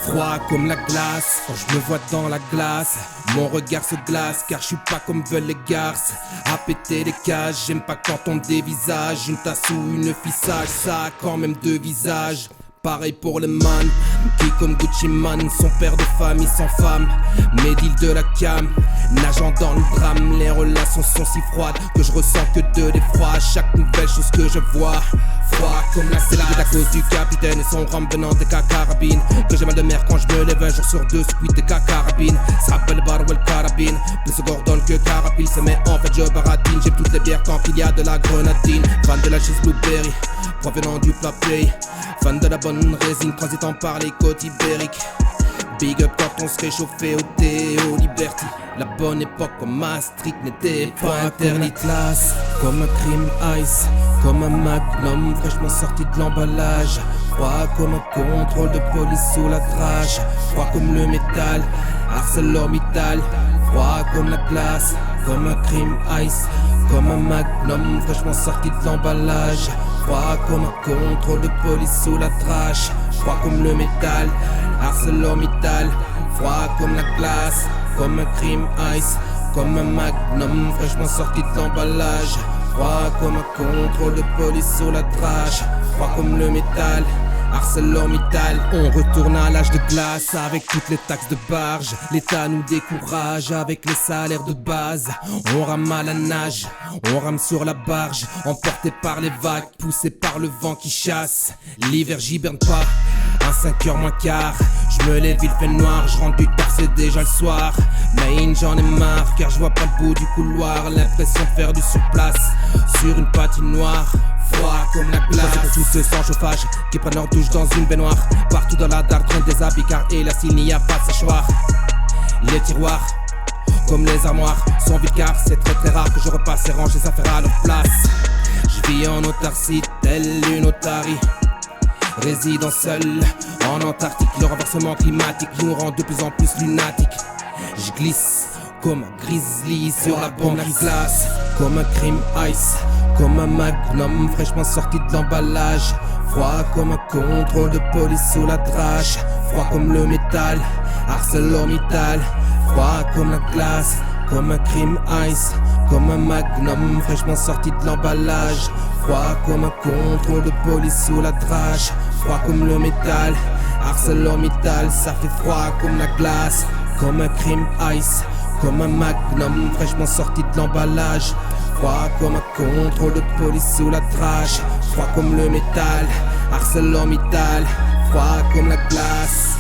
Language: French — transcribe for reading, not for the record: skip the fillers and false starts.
Froid comme la glace, quand je me vois dans la glace, mon regard se glace car je suis pas comme veulent les garces. À péter les cages, j'aime pas quand on me dévisage. Une tasse ou une fissage, ça a quand même deux visages. Pareil pour les man, qui comme Gucci Man, son père de famille sans femme, mes deals de la cam, nageant dans le drame. Les relations sont si froides que je ressens que de l'effroi à chaque nouvelle chose que je vois. Froid comme la glace, c'est à cause du capitaine et son rhum venant des carabines que j'ai mal de mer quand je me lève un jour sur deux, squid des carabines. Ça rappelle le bar ou le carabine, plus se Gordon que carapille, c'est mais en fait je baratine. J'aime toutes les bières tant qu'il y a de la grenadine. Fan de la cheese blueberry, provenant du plat play. Fan de la bonne résine, transitant par les côtes ibériques. Big up quand on se réchauffait au thé et au Liberty. La bonne époque comme Maastricht n'était pas interdite. Classe, comme un crime ice, comme un magnum fraîchement sorti de l'emballage. Froid comme un contrôle de police sous la drache. Froid comme le métal, ArcelorMittal. Froid comme la glace, comme un crime ice, comme un magnum fraîchement sorti de l'emballage. Froid comme un contrôle de police sous la drache. Froid comme le métal, ArcelorMittal. Froid comme la glace, comme un crime ice, comme un magnum fraîchement sorti de l'emballage. Froid comme un contrôle de police sous la drache. Froid comme le métal, ArcelorMittal. On retourne à l'âge de glace avec toutes les taxes de barge. L'État nous décourage avec les salaires de base. On rame à la nage, on rame sur la barge, emporté par les vagues, poussé par le vent qui chasse. L'hiver j'hiberne pas, à 5h moins quart. Je me lève, il fait noir, je rentre du tard, c'est déjà le soir. Mais j'en ai marre car je vois pas le bout du couloir. L'impression de faire du surplace sur une patinoire. Froid comme la glace, c'est pour tous ceux sans chauffage qui prennent leur douche dans une baignoire. Partout dans la dalle traînent des habits car hélas il n'y a pas de séchoir. Les tiroirs, comme les armoires, sont vides car c'est très très rare que je repasse et range les affaires à leur place. Je vis en autarcie telle une otarie, résidant seul en Antarctique. Le renversement climatique nous rend de plus en plus lunatiques. Je glisse comme un grizzly sur la bombe qui glace, comme un crime ice, comme un magnum fraîchement sorti de l'emballage. Froid comme un contrôle de police sous la drache. Froid comme le métal, ArcelorMittal. Froid comme la glace, comme un crime ice, comme un magnum fraîchement sorti de l'emballage. Froid comme un contrôle de police sous la drache. Froid comme le métal, ArcelorMittal. Ça fait froid comme la glace, comme un crime ice, comme un magnum fraîchement sorti de l'emballage. Froid comme un contrôle de police sous la drache. Froid comme le métal, ArcelorMittal. Froid comme la glace.